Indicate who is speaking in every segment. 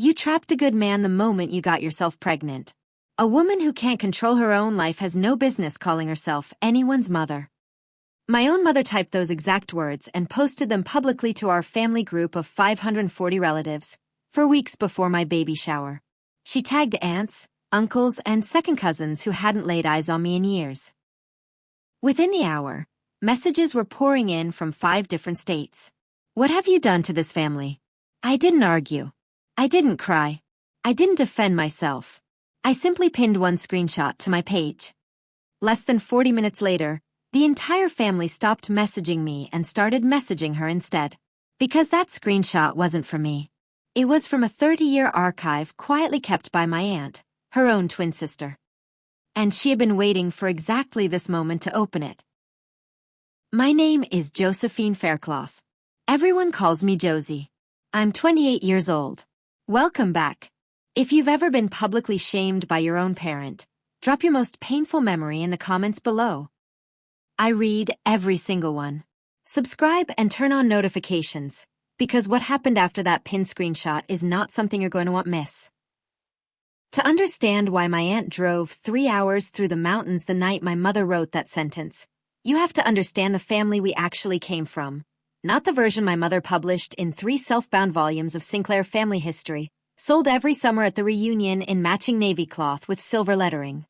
Speaker 1: You trapped a good man the moment you got yourself pregnant. A woman who can't control her own life has no business calling herself anyone's mother. My own mother typed those exact words and posted them publicly to our family group of 540 relatives, for weeks before my baby shower. She tagged aunts, uncles, and second cousins who hadn't laid eyes on me in years. Within the hour, messages were pouring in from 5 different states. What have you done to this family? I didn't argue. I didn't cry. I didn't defend myself. I simply pinned one screenshot to my page. Less than 40 minutes later, the entire family stopped messaging me and started messaging her instead. Because that screenshot wasn't from me. It was from a 30-year archive quietly kept by my aunt, her own twin sister. And she had been waiting for exactly this moment to open it. My name is Josephine Faircloth. Everyone calls me Josie. I'm 28 years old. Welcome back. If you've ever been publicly shamed by your own parent, drop your most painful memory in the comments below. I read every single one. Subscribe and turn on notifications, because what happened after that pinned screenshot is not something you're going to want to miss. To understand why my aunt drove 3 hours through the mountains the night my mother wrote that sentence, you have to understand the family we actually came from, not the version my mother published in 3 self-bound volumes of Sinclair family history, sold every summer at the reunion in matching navy cloth with silver lettering.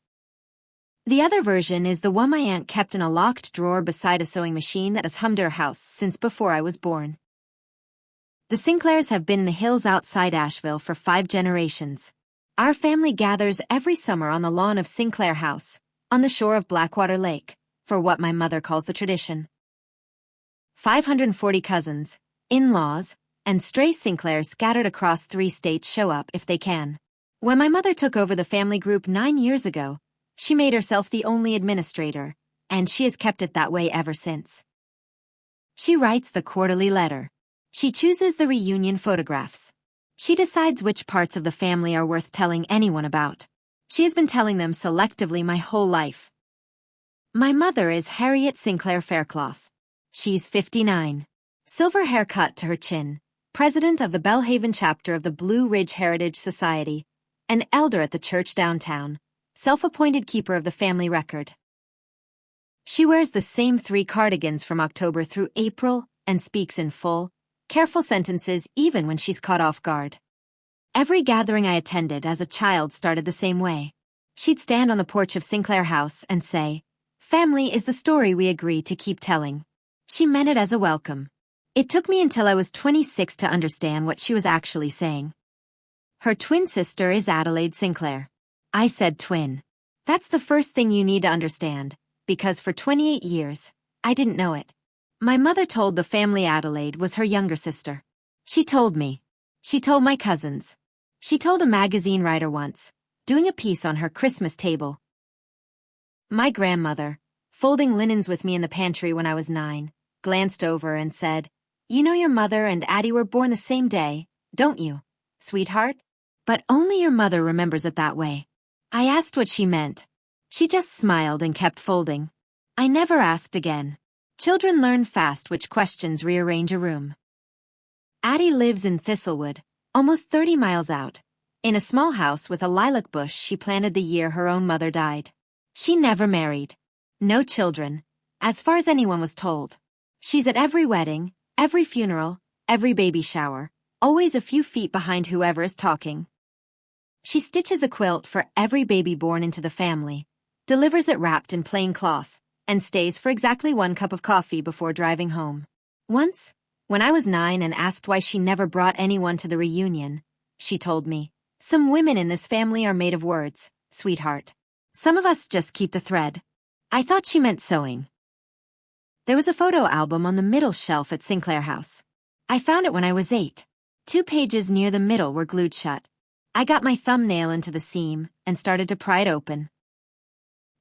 Speaker 1: The other version is the one my aunt kept in a locked drawer beside a sewing machine that has hummed her house since before I was born. The Sinclairs have been in the hills outside Asheville for 5 generations. Our family gathers every summer on the lawn of Sinclair House, on the shore of Blackwater Lake, for what my mother calls the tradition. 540 cousins, in-laws, and stray Sinclairs scattered across 3 states show up if they can. When my mother took over the family group 9 years ago, she made herself the only administrator, and she has kept it that way ever since. She writes the quarterly letter. She chooses the reunion photographs. She decides which parts of the family are worth telling anyone about. She has been telling them selectively my whole life. My mother is Harriet Sinclair Faircloth. She's 59. Silver hair cut to her chin, president of the Bellhaven chapter of the Blue Ridge Heritage Society, an elder at the church downtown, self-appointed keeper of the family record. She wears the same 3 cardigans from October through April and speaks in full, careful sentences even when she's caught off guard. Every gathering I attended as a child started the same way. She'd stand on the porch of Sinclair House and say, "Family is the story we agree to keep telling." She meant it as a welcome. It took me until I was 26 to understand what she was actually saying. Her twin sister is Adelaide Sinclair. I said twin. That's the first thing you need to understand, because for 28 years, I didn't know it. My mother told the family Adelaide was her younger sister. She told me. She told my cousins. She told a magazine writer once, doing a piece on her Christmas table. My grandmother, folding linens with me in the pantry when I was 9, glanced over and said, "You know your mother and Addie were born the same day, don't you, sweetheart? But only your mother remembers it that way." I asked what she meant. She just smiled and kept folding. I never asked again. Children learn fast which questions rearrange a room. Addie lives in Thistlewood, almost 30 miles out, in a small house with a lilac bush she planted the year her own mother died. She never married. No children, as far as anyone was told. She's at every wedding, every funeral, every baby shower, always a few feet behind whoever is talking. She stitches a quilt for every baby born into the family, delivers it wrapped in plain cloth, and stays for exactly 1 cup of coffee before driving home. Once, when I was 9 and asked why she never brought anyone to the reunion, she told me, "Some women in this family are made of words, sweetheart. Some of us just keep the thread." I thought she meant sewing. There was a photo album on the middle shelf at Sinclair House. I found it when I was 8. 2 pages near the middle were glued shut. I got my thumbnail into the seam and started to pry it open.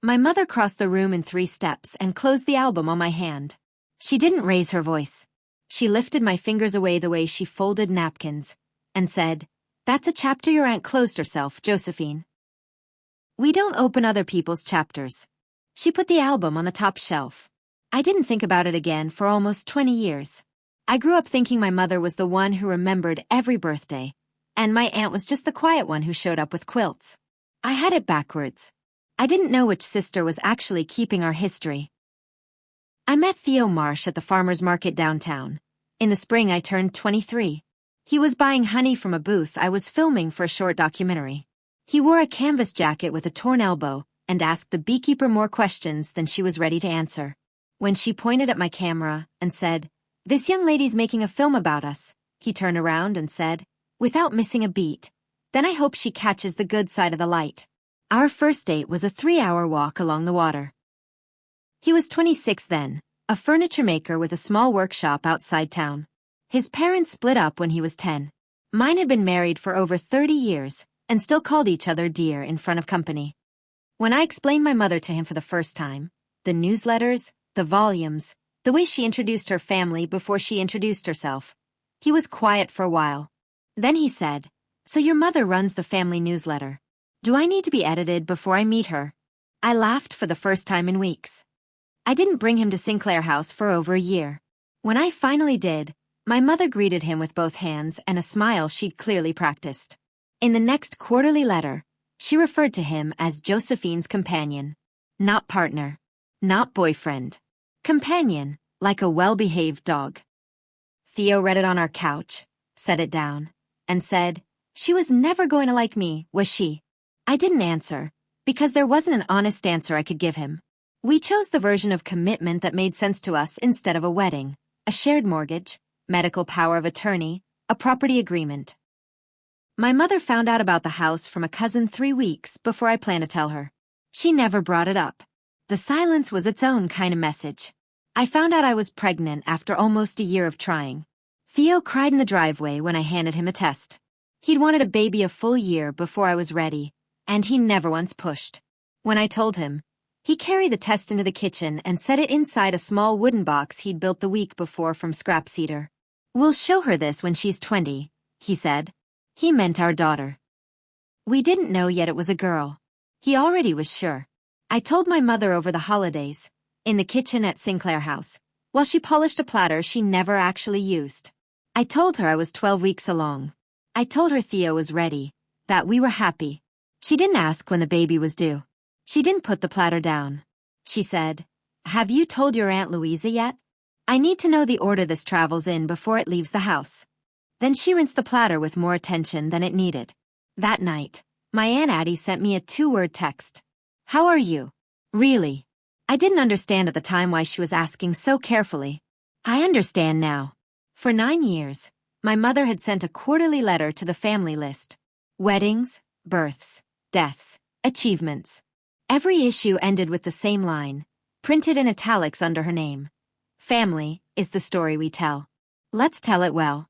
Speaker 1: My mother crossed the room in 3 steps and closed the album on my hand. She didn't raise her voice. She lifted my fingers away the way she folded napkins and said, "That's a chapter your aunt closed herself, Josephine. We don't open other people's chapters." She put the album on the top shelf. I didn't think about it again for almost 20 years. I grew up thinking my mother was the one who remembered every birthday, And my aunt was just the quiet one who showed up with quilts. I had it backwards. I didn't know which sister was actually keeping our history. I met Theo Marsh at the farmer's market downtown. In the spring I turned 23. He was buying honey from a booth I was filming for a short documentary. He wore a canvas jacket with a torn elbow and asked the beekeeper more questions than she was ready to answer. When she pointed at my camera and said, "This young lady's making a film about us," he turned around and said, without missing a beat, "Then I hope she catches the good side of the light." Our first date was a 3-hour walk along the water. He was 26 then, a furniture maker with a small workshop outside town. His parents split up when he was 10. Mine had been married for over 30 years and still called each other dear in front of company. When I explained my mother to him for the first time, the newsletters, the volumes, the way she introduced her family before she introduced herself, he was quiet for a while. Then he said, "So your mother runs the family newsletter. Do I need to be edited before I meet her?" I laughed for the first time in weeks. I didn't bring him to Sinclair House for over a year. When I finally did, my mother greeted him with both hands and a smile she'd clearly practiced. In the next quarterly letter, she referred to him as Josephine's companion. Not partner. Not boyfriend. Companion, like a well-behaved dog. Theo read it on our couch, set it down, and said, "She was never going to like me, was she?" I didn't answer, because there wasn't an honest answer I could give him. We chose the version of commitment that made sense to us instead of a wedding, a shared mortgage, medical power of attorney, a property agreement. My mother found out about the house from a cousin 3 weeks before I planned to tell her. She never brought it up. The silence was its own kind of message. I found out I was pregnant after almost a year of trying. Theo cried in the driveway when I handed him a test. He'd wanted a baby a full year before I was ready, and he never once pushed. When I told him, he carried the test into the kitchen and set it inside a small wooden box he'd built the week before from scrap cedar. "We'll show her this when she's 20, he said. He meant our daughter. We didn't know yet it was a girl. He already was sure. I told my mother over the holidays, in the kitchen at Sinclair House, while she polished a platter she never actually used. I told her I was 12 weeks along. I told her Theo was ready, that we were happy. She didn't ask when the baby was due. She didn't put the platter down. She said, "Have you told your Aunt Louisa yet? I need to know the order this travels in before it leaves the house." Then she rinsed the platter with more attention than it needed. That night, my Aunt Addie sent me a 2-word text. "How are you?" Really. I didn't understand at the time why she was asking so carefully. I understand now. For 9 years, my mother had sent a quarterly letter to the family list. Weddings, births, deaths, achievements. Every issue ended with the same line, printed in italics under her name. "Family is the story we tell. Let's tell it well."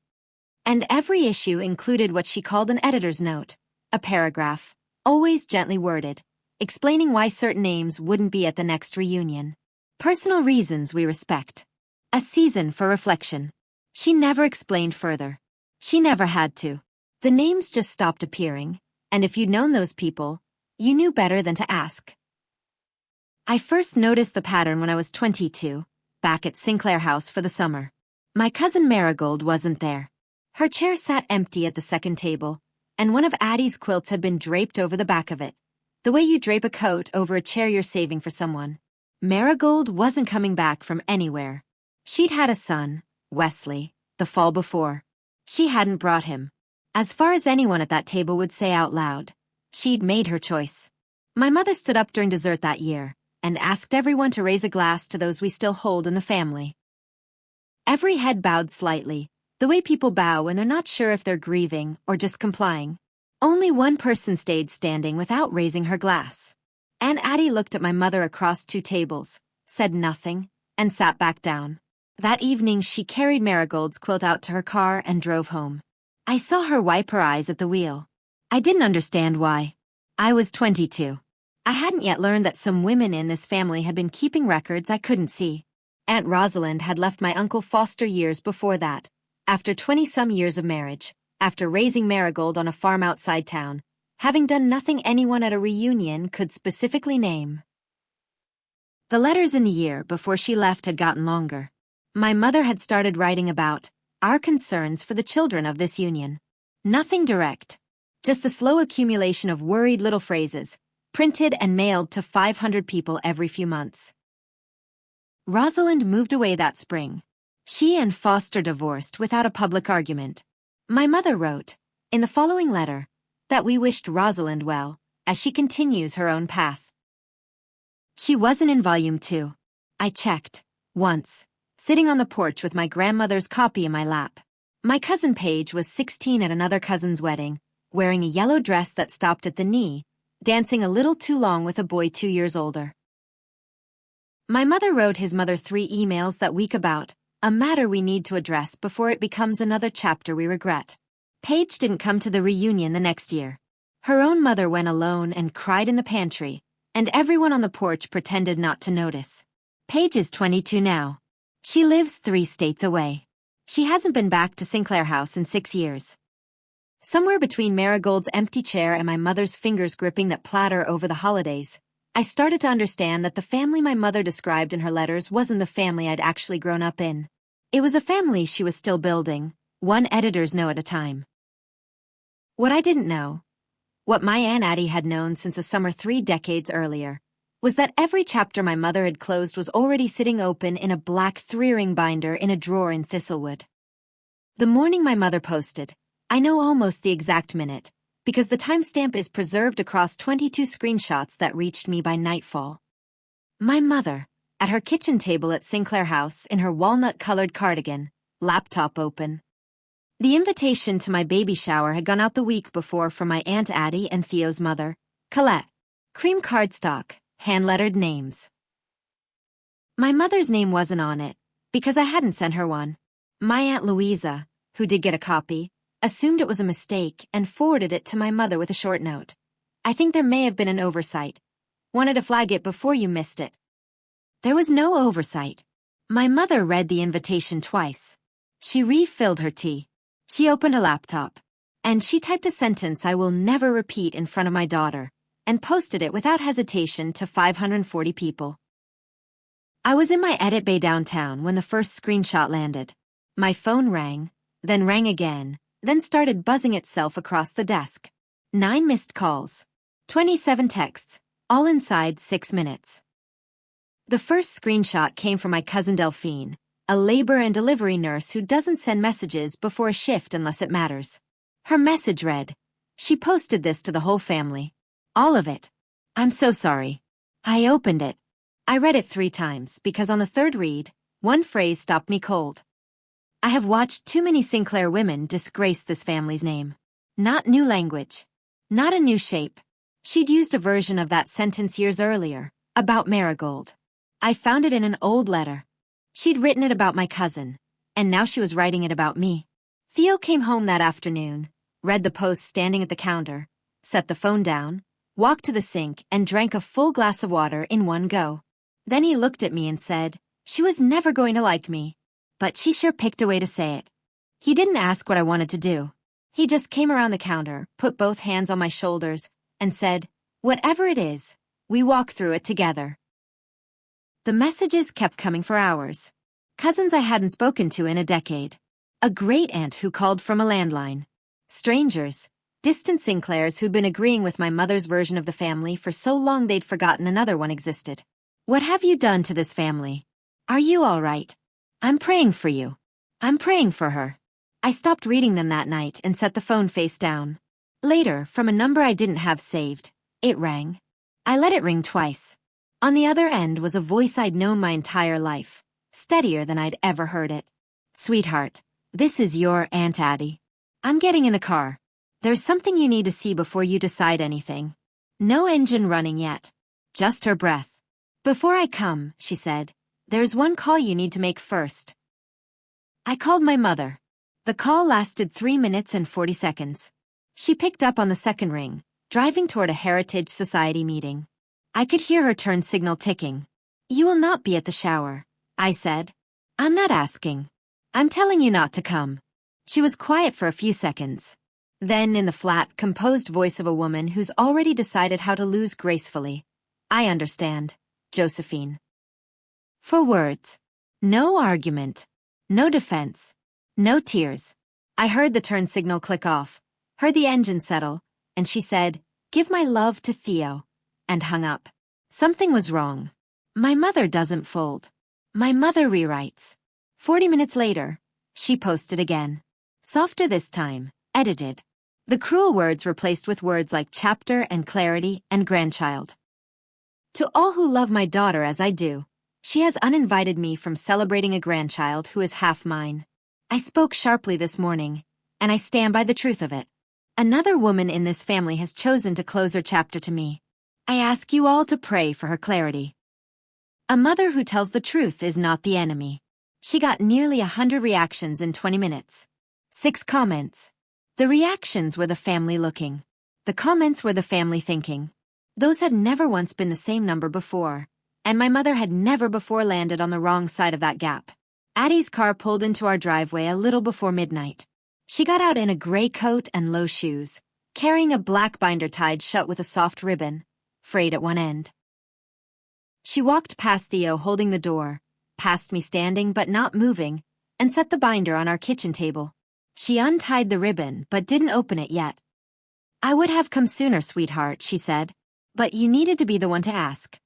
Speaker 1: And every issue included what she called an editor's note, a paragraph, always gently worded, explaining why certain names wouldn't be at the next reunion. Personal reasons we respect. A season for reflection. She never explained further. She never had to. The names just stopped appearing, and if you'd known those people, you knew better than to ask. I first noticed the pattern when I was 22, back at Sinclair House for the summer. My cousin Marigold wasn't there. Her chair sat empty at the second table, and one of Addie's quilts had been draped over the back of it, the way you drape a coat over a chair you're saving for someone. Marigold wasn't coming back from anywhere. She'd had a son, Wesley, the fall before. She hadn't brought him. As far as anyone at that table would say out loud, she'd made her choice. My mother stood up during dessert that year and asked everyone to raise a glass to those we still hold in the family. Every head bowed slightly, the way people bow when they're not sure if they're grieving or just complying. Only one person stayed standing without raising her glass. Aunt Addie looked at my mother across 2 tables, said nothing, and sat back down. That evening she carried Marigold's quilt out to her car and drove home. I saw her wipe her eyes at the wheel. I didn't understand why. I was 22. I hadn't yet learned that some women in this family had been keeping records I couldn't see. Aunt Rosalind had left my Uncle Foster years before that, after 20-some years of marriage, after raising Marigold on a farm outside town, having done nothing anyone at a reunion could specifically name. The letters in the year before she left had gotten longer. My mother had started writing about our concerns for the children of this union. Nothing direct. Just a slow accumulation of worried little phrases, printed and mailed to 500 people every few months. Rosalind moved away that spring. She and Foster divorced without a public argument. My mother wrote, in the following letter, that we wished Rosalind well, as she continues her own path. She wasn't in volume 2. I checked, once, sitting on the porch with my grandmother's copy in my lap. My cousin Paige was 16 at another cousin's wedding, wearing a yellow dress that stopped at the knee, dancing a little too long with a boy 2 years older. My mother wrote his mother 3 emails that week about a matter we need to address before it becomes another chapter we regret. Paige didn't come to the reunion the next year. Her own mother went alone and cried in the pantry, and everyone on the porch pretended not to notice. Paige is 22 now. She lives 3 states away. She hasn't been back to Sinclair House in 6 years. Somewhere between Marigold's empty chair and my mother's fingers gripping that platter over the holidays, I started to understand that the family my mother described in her letters wasn't the family I'd actually grown up in. It was a family she was still building, one editor's note at a time. What I didn't know, what my Aunt Addie had known since a summer 3 decades earlier, was that every chapter my mother had closed was already sitting open in a black 3-ring binder in a drawer in Thistlewood. The morning my mother posted, I know almost the exact minute, because the timestamp is preserved across 22 screenshots that reached me by nightfall. My mother, at her kitchen table at Sinclair House in her walnut-colored cardigan, laptop open. The invitation to my baby shower had gone out the week before from my Aunt Addie and Theo's mother, Colette. Cream cardstock, hand-lettered names. My mother's name wasn't on it, because I hadn't sent her one. My Aunt Louisa, who did get a copy, assumed it was a mistake and forwarded it to my mother with a short note. I think there may have been an oversight. Wanted to flag it before you missed it. There was no oversight. My mother read the invitation twice. She refilled her tea. She opened a laptop. And she typed a sentence I will never repeat in front of my daughter, and posted it without hesitation to 540 people. I was in my edit bay downtown when the first screenshot landed. My phone rang, then rang again, then started buzzing itself across the desk. 9 missed calls. 27 texts, all inside 6 minutes. The first screenshot came from my cousin Delphine, a labor and delivery nurse who doesn't send messages before a shift unless it matters. Her message read, she posted this to the whole family. All of it. I'm so sorry. I opened it. I read it 3 times because on the 3rd read, one phrase stopped me cold. I have watched too many Sinclair women disgrace this family's name. Not new language. Not a new shape. She'd used a version of that sentence years earlier, about Marigold. I found it in an old letter. She'd written it about my cousin, and now she was writing it about me. Theo came home that afternoon, read the post standing at the counter, set the phone down, walked to the sink and drank a full glass of water in one go. Then he looked at me and said, she was never going to like me. But she sure picked a way to say it. He didn't ask what I wanted to do. He just came around the counter, put both hands on my shoulders, and said, whatever it is, we walk through it together. The messages kept coming for hours. Cousins I hadn't spoken to in a decade. A great aunt who called from a landline. Strangers, distant Sinclairs who'd been agreeing with my mother's version of the family for so long they'd forgotten another one existed. What have you done to this family? Are you all right? I'm praying for you. I'm praying for her. I stopped reading them that night and set the phone face down. Later, from a number I didn't have saved, it rang. I let it ring twice. On the other end was a voice I'd known my entire life, steadier than I'd ever heard it. Sweetheart, this is your Aunt Addie. I'm getting in the car. There's something you need to see before you decide anything. No engine running yet. Just her breath. Before I come, she said, there's one call you need to make first. I called my mother. The call lasted 3 minutes and 40 seconds. She picked up on the second ring, driving toward a Heritage Society meeting. I could hear her turn signal ticking. You will not be at the shower, I said. I'm not asking. I'm telling you not to come. She was quiet for a few seconds. Then, in the flat, composed voice of a woman who's already decided how to lose gracefully, I understand, Josephine. 4 words. No argument. No defense. No tears. I heard the turn signal click off, heard the engine settle, and she said, "Give my love to Theo," and hung up. Something was wrong. My mother doesn't fold. My mother rewrites. 40 minutes later, she posted again. Softer this time, edited. The cruel words replaced with words like chapter and clarity and grandchild. To all who love my daughter as I do, she has uninvited me from celebrating a grandchild who is half mine. I spoke sharply this morning, and I stand by the truth of it. Another woman in this family has chosen to close her chapter to me. I ask you all to pray for her clarity. A mother who tells the truth is not the enemy. She got nearly 100 reactions in 20 minutes. 6 comments. The reactions were the family looking. The comments were the family thinking. Those had never once been the same number before, and my mother had never before landed on the wrong side of that gap. Addie's car pulled into our driveway a little before midnight. She got out in a gray coat and low shoes, carrying a black binder tied shut with a soft ribbon, frayed at one end. She walked past Theo holding the door, past me standing but not moving, and set the binder on our kitchen table. She untied the ribbon but didn't open it yet. "I would have come sooner, sweetheart," she said, "but you needed to be the one to ask."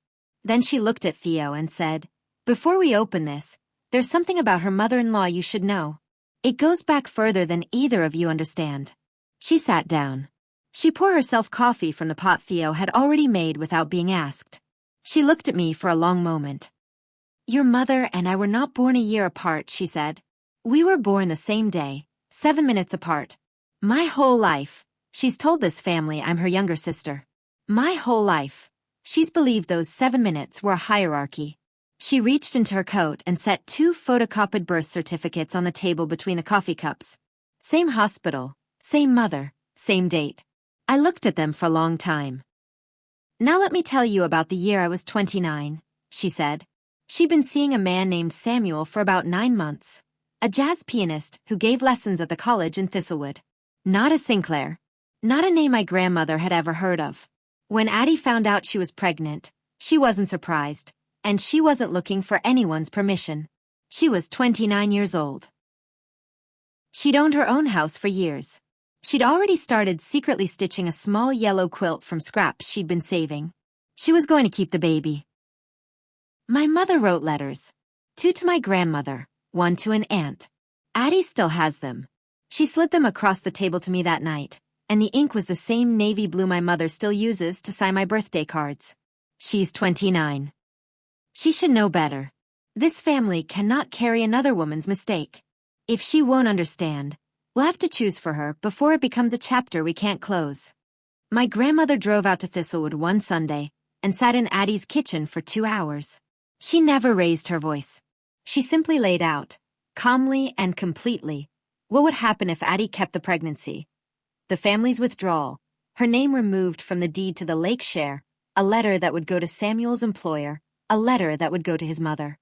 Speaker 1: Then she looked at Theo and said, "Before we open this, there's something about her mother-in-law you should know. It goes back further than either of you understand." She sat down. She poured herself coffee from the pot Theo had already made without being asked. She looked at me for a long moment. "Your mother and I were not born a year apart," she said. "We were born the same day, 7 minutes apart. My whole life, she's told this family I'm her younger sister. My whole life, she's believed those 7 minutes were a hierarchy." She reached into her coat and set 2 photocopied birth certificates on the table between the coffee cups. Same hospital, same mother, same date. I looked at them for a long time. "Now let me tell you about the year I was 29, she said. She'd been seeing a man named Samuel for about 9 months, a jazz pianist who gave lessons at the college in Thistlewood. Not a Sinclair. Not a name my grandmother had ever heard of. When Addie found out she was pregnant, she wasn't surprised, and she wasn't looking for anyone's permission. She was 29 years old. She'd owned her own house for years. She'd already started secretly stitching a small yellow quilt from scraps she'd been saving. She was going to keep the baby. My mother wrote letters. 2 to my grandmother, 1 to an aunt. Addie still has them. She slid them across the table to me that night, and the ink was the same navy blue my mother still uses to sign my birthday cards. She's 29. She should know better. This family cannot carry another woman's mistake. If she won't understand, we'll have to choose for her before it becomes a chapter we can't close. My grandmother drove out to Thistlewood one Sunday and sat in Addie's kitchen for 2 hours. She never raised her voice. She simply laid out, calmly and completely, what would happen if Addie kept the pregnancy. The family's withdrawal, her name removed from the deed to the lake share, a letter that would go to Samuel's employer, a letter that would go to his mother.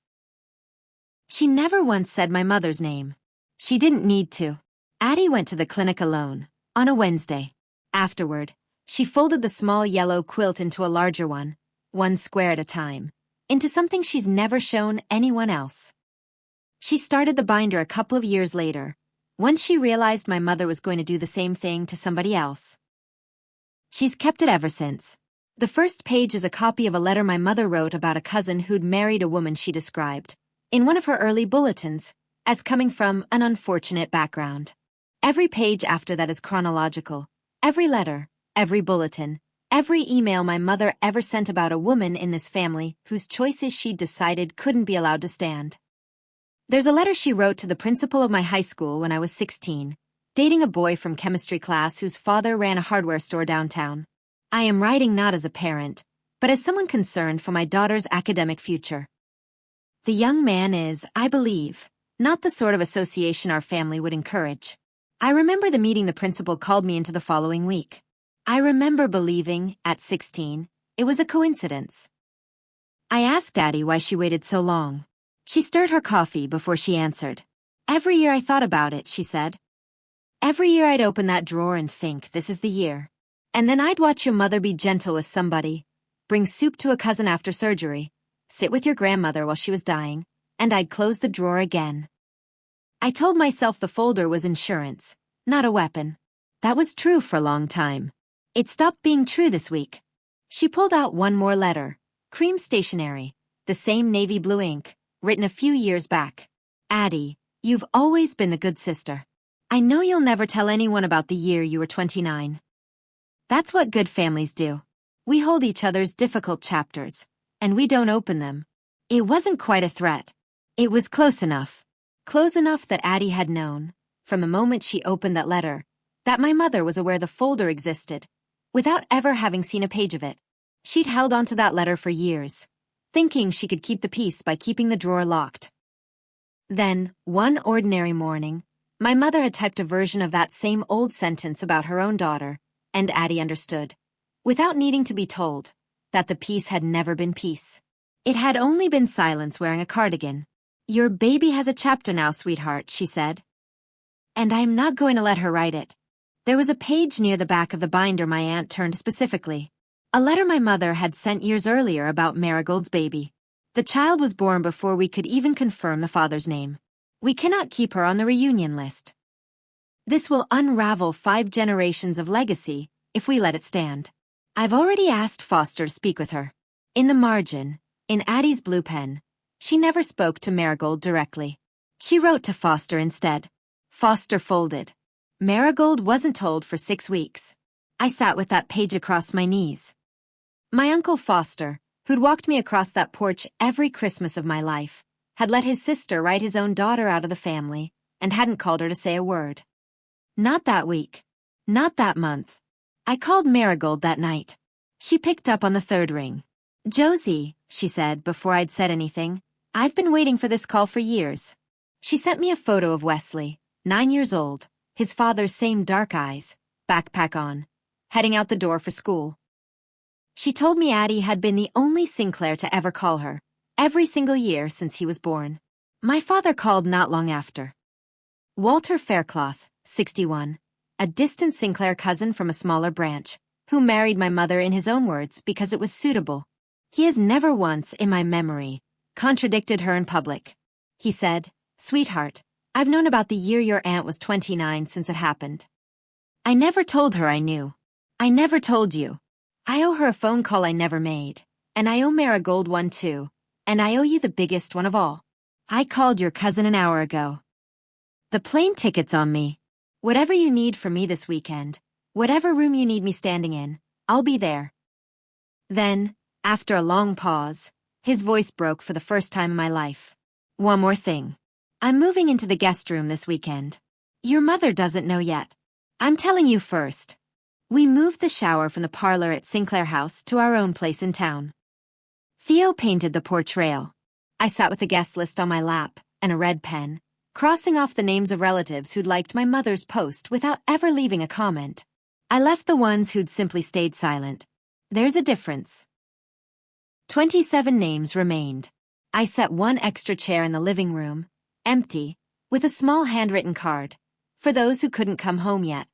Speaker 1: She never once said my mother's name. She didn't need to. Addie went to the clinic alone, on a Wednesday. Afterward, she folded the small yellow quilt into a larger one square at a time, into something she's never shown anyone else. She started the binder a couple of years later, once she realized my mother was going to do the same thing to somebody else. She's kept it ever since. The first page is a copy of a letter my mother wrote about a cousin who'd married a woman she described, in one of her early bulletins, as coming from an unfortunate background. Every page after that is chronological. Every letter, every bulletin, every email my mother ever sent about a woman in this family whose choices she'd decided couldn't be allowed to stand. There's a letter she wrote to the principal of my high school when I was 16, dating a boy from chemistry class whose father ran a hardware store downtown. I am writing not as a parent, but as someone concerned for my daughter's academic future. The young man is, I believe, not the sort of association our family would encourage. I remember the meeting the principal called me into the following week. I remember believing, at 16, it was a coincidence. I asked Addie why she waited so long. She stirred her coffee before she answered. "Every year I thought about it," she said. "Every year I'd open that drawer and think, this is the year. And then I'd watch your mother be gentle with somebody, bring soup to a cousin after surgery, sit with your grandmother while she was dying, and I'd close the drawer again. I told myself the folder was insurance, not a weapon. That was true for a long time. It stopped being true this week. She pulled out one more letter. Cream stationery. The same navy blue ink, written a few years back. Addie, you've always been the good sister. I know you'll never tell anyone about the year you were 29. That's what good families do. We hold each other's difficult chapters, and we don't open them. It wasn't quite a threat. It was close enough. Close enough that Addie had known, from the moment she opened that letter, that my mother was aware the folder existed, without ever having seen a page of it. She'd held onto that letter for years, thinking she could keep the peace by keeping the drawer locked. Then, one ordinary morning, my mother had typed a version of that same old sentence about her own daughter, and Addie understood, without needing to be told, that the peace had never been peace. It had only been silence wearing a cardigan. Your baby has a chapter now, sweetheart, she said. And I'm not going to let her write it. There was a page near the back of the binder my aunt turned specifically. A letter my mother had sent years earlier about Marigold's baby. The child was born before we could even confirm the father's name. We cannot keep her on the reunion list. This will unravel 5 generations of legacy if we let it stand. I've already asked Foster to speak with her. In the margin, in Addie's blue pen, she never spoke to Marigold directly. She wrote to Foster instead. Foster folded. Marigold wasn't told for 6 weeks. I sat with that page across my knees. My Uncle Foster, who'd walked me across that porch every Christmas of my life, had let his sister write his own daughter out of the family and hadn't called her to say a word. Not that week. Not that month. I called Marigold that night. She picked up on the 3rd ring. Josie, she said before I'd said anything, I've been waiting for this call for years. She sent me a photo of Wesley, 9 years old, his father's same dark eyes, backpack on, heading out the door for school. She told me Addie had been the only Sinclair to ever call her, every single year since he was born. My father called not long after. Walter Faircloth, 61, a distant Sinclair cousin from a smaller branch, who married my mother in his own words because it was suitable. He has never once, in my memory, contradicted her in public. He said, Sweetheart, I've known about the year your aunt was 29 since it happened. I never told her I knew. I never told you. I owe her a phone call I never made, and I owe Marigold one too, and I owe you the biggest one of all. I called your cousin an hour ago. The plane ticket's on me. Whatever you need from me this weekend, whatever room you need me standing in, I'll be there. Then, after a long pause, his voice broke for the first time in my life. One more thing. I'm moving into the guest room this weekend. Your mother doesn't know yet. I'm telling you first. We moved the shower from the parlor at Sinclair House to our own place in town. Theo painted the porch rail. I sat with the guest list on my lap and a red pen, crossing off the names of relatives who'd liked my mother's post without ever leaving a comment. I left the ones who'd simply stayed silent. There's a difference. 27 names remained. I set one extra chair in the living room, empty, with a small handwritten card, for those who couldn't come home yet.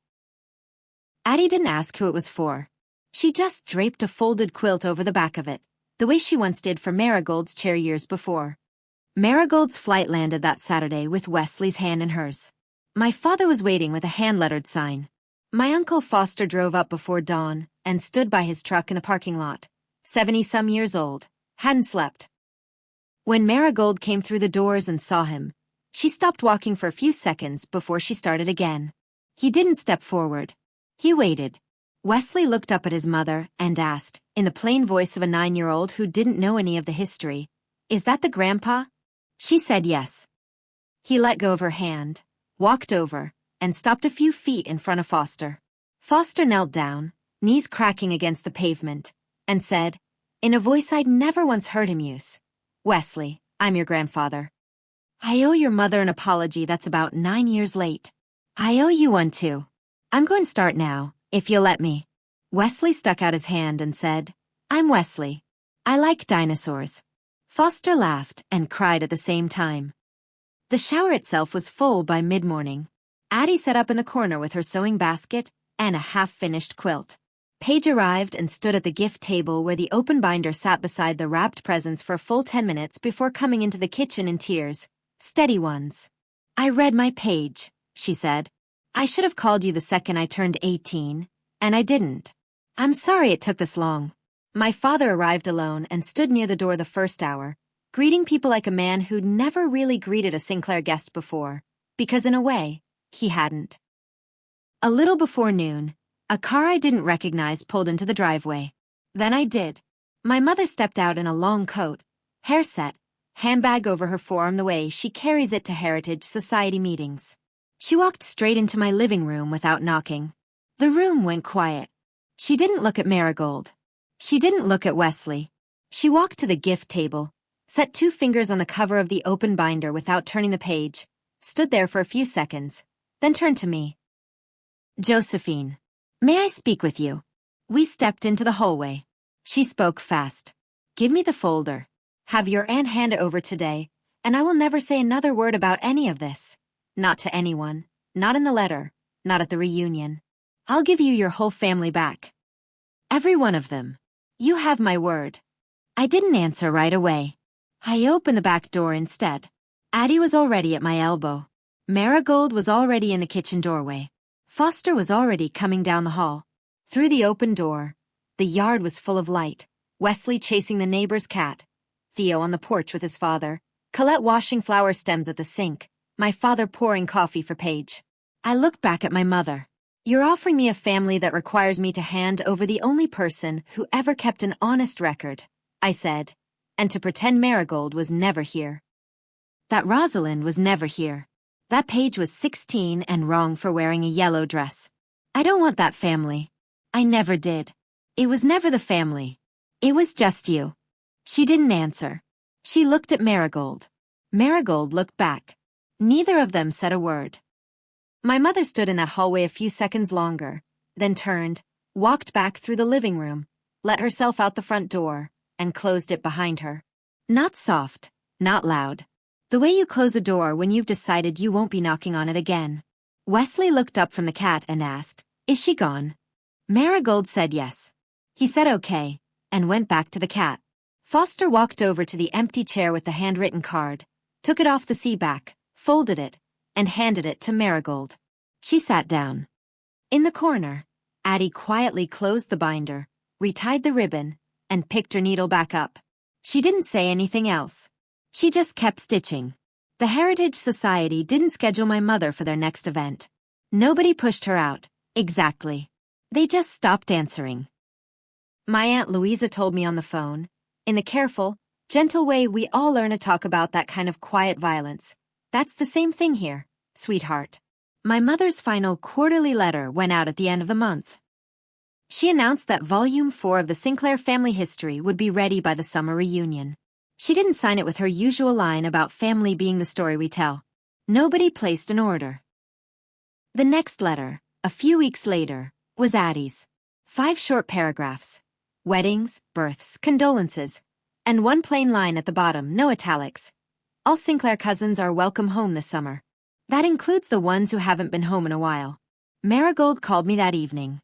Speaker 1: Addie didn't ask who it was for. She just draped a folded quilt over the back of it, the way she once did for Marigold's chair years before. Marigold's flight landed that Saturday with Wesley's hand in hers. My father was waiting with a hand-lettered sign. My Uncle Foster drove up before dawn and stood by his truck in the parking lot, 70-some years old, hadn't slept. When Marigold came through the doors and saw him, she stopped walking for a few seconds before she started again. He didn't step forward. He waited. Wesley looked up at his mother and asked, in the plain voice of a 9-year-old who didn't know any of the history, "Is that the grandpa?" She said yes. He let go of her hand, walked over, and stopped a few feet in front of Foster. Foster knelt down, knees cracking against the pavement, and said, in a voice I'd never once heard him use, "Wesley, I'm your grandfather. I owe your mother an apology that's about 9 years late. I owe you one too. I'm going to start now, if you'll let me." Wesley stuck out his hand and said, "I'm Wesley. I like dinosaurs." Foster laughed and cried at the same time. The shower itself was full by mid-morning. Addie sat up in the corner with her sewing basket and a half-finished quilt. Paige arrived and stood at the gift table where the open binder sat beside the wrapped presents for a full 10 minutes before coming into the kitchen in tears, steady ones. "I read my page," she said. I should have called you the second I turned 18, and I didn't. I'm sorry it took this long. My father arrived alone and stood near the door the first hour, greeting people like a man who'd never really greeted a Sinclair guest before, because in a way, he hadn't. A little before noon, a car I didn't recognize pulled into the driveway. Then I did. My mother stepped out in a long coat, hair set, handbag over her forearm the way she carries it to Heritage Society meetings. She walked straight into my living room without knocking. The room went quiet. She didn't look at Marigold. She didn't look at Wesley. She walked to the gift table, set 2 fingers on the cover of the open binder without turning the page, stood there for a few seconds, then turned to me. Josephine, may I speak with you? We stepped into the hallway. She spoke fast. Give me the folder. Have your aunt hand it over today, and I will never say another word about any of this. Not to anyone, not in the letter, not at the reunion. I'll give you your whole family back. Every one of them. You have my word. I didn't answer right away. I opened the back door instead. Addie was already at my elbow. Marigold was already in the kitchen doorway. Foster was already coming down the hall. Through the open door, the yard was full of light. Wesley chasing the neighbor's cat. Theo on the porch with his father. Colette washing flower stems at the sink. My father pouring coffee for Paige. I looked back at my mother. You're offering me a family that requires me to hand over the only person who ever kept an honest record, I said, and to pretend Marigold was never here. That Rosalind was never here. That Paige was 16 and wrong for wearing a yellow dress. I don't want that family. I never did. It was never the family. It was just you. She didn't answer. She looked at Marigold. Marigold looked back. Neither of them said a word. My mother stood in that hallway a few seconds longer, then turned, walked back through the living room, let herself out the front door, and closed it behind her. Not soft, not loud. The way you close a door when you've decided you won't be knocking on it again. Wesley looked up from the cat and asked, "Is she gone?" Marigold said yes. He said okay, and went back to the cat. Foster walked over to the empty chair with the handwritten card, took it off the seat back, folded it, and handed it to Marigold. She sat down. In the corner, Addie quietly closed the binder, retied the ribbon, and picked her needle back up. She didn't say anything else. She just kept stitching. The Heritage Society didn't schedule my mother for their next event. Nobody pushed her out, exactly. They just stopped answering. My Aunt Louisa told me on the phone, in the careful, gentle way we all learn to talk about that kind of quiet violence. That's the same thing here, sweetheart. My mother's final quarterly letter went out at the end of the month. She announced that Volume 4 of the Sinclair family history would be ready by the summer reunion. She didn't sign it with her usual line about family being the story we tell. Nobody placed an order. The next letter, a few weeks later, was Addie's. 5 short paragraphs. Weddings, births, condolences, and 1 plain line at the bottom, no italics. All Sinclair cousins are welcome home this summer. That includes the ones who haven't been home in a while. Marigold called me that evening.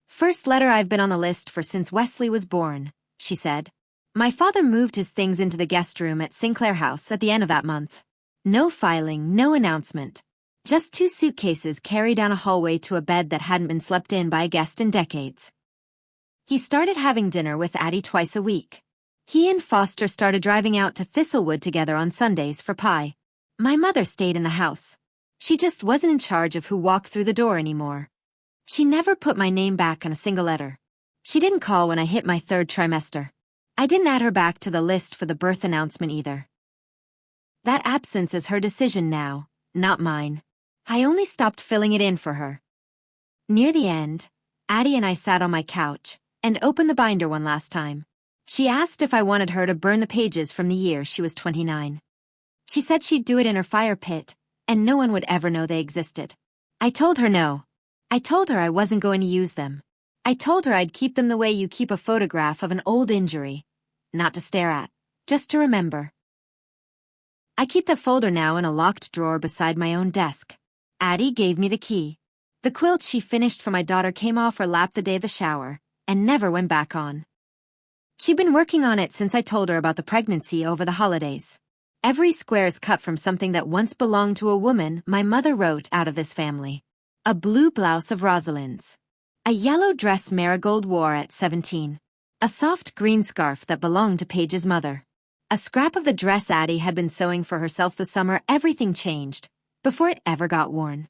Speaker 1: First letter I've been on the list for since Wesley was born, she said. My father moved his things into the guest room at Sinclair House at the end of that month. No filing, no announcement. Just 2 suitcases carried down a hallway to a bed that hadn't been slept in by a guest in decades. He started having dinner with Addie twice a week. He and Foster started driving out to Thistlewood together on Sundays for pie. My mother stayed in the house. She just wasn't in charge of who walked through the door anymore. She never put my name back on a single letter. She didn't call when I hit my 3rd trimester. I didn't add her back to the list for the birth announcement either. That absence is her decision now, not mine. I only stopped filling it in for her. Near the end, Addie and I sat on my couch and opened the binder one last time. She asked if I wanted her to burn the pages from the year she was 29. She said she'd do it in her fire pit, and no one would ever know they existed. I told her no. I told her I wasn't going to use them. I told her I'd keep them the way you keep a photograph of an old injury. Not to stare at, just to remember. I keep the folder now in a locked drawer beside my own desk. Addie gave me the key. The quilt she finished for my daughter came off her lap the day of the shower, and never went back on. She'd been working on it since I told her about the pregnancy over the holidays. Every square is cut from something that once belonged to a woman my mother wrote out of this family. A blue blouse of Rosalind's. A yellow dress Marigold wore at 17. A soft green scarf that belonged to Paige's mother. A scrap of the dress Addie had been sewing for herself the summer everything changed, before it ever got worn.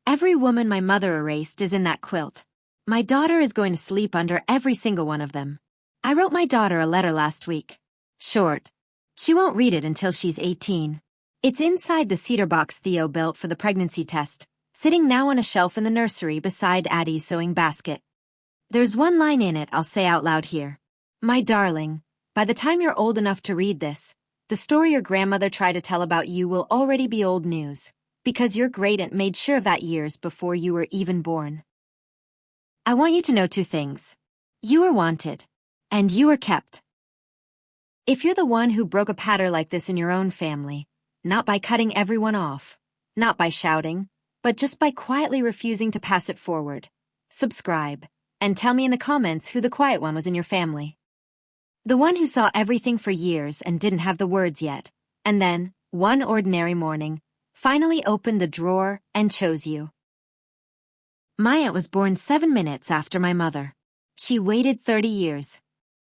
Speaker 1: Every woman my mother erased is in that quilt. My daughter is going to sleep under every single one of them. I wrote my daughter a letter last week. Short. She won't read it until she's 18. It's inside the cedar box Theo built for the pregnancy test, sitting now on a shelf in the nursery beside Addie's sewing basket. There's one line in it I'll say out loud here. My darling, by the time you're old enough to read this, the story your grandmother tried to tell about you will already be old news, because your great aunt made sure of that years before you were even born. I want you to know 2 things. You were wanted, and you were kept. If you're the one who broke a pattern like this in your own family, not by cutting everyone off, not by shouting, but just by quietly refusing to pass it forward, subscribe, and tell me in the comments who the quiet one was in your family. The one who saw everything for years and didn't have the words yet, and then, one ordinary morning, finally opened the drawer and chose you. My aunt was born 7 minutes after my mother. She waited 30 years.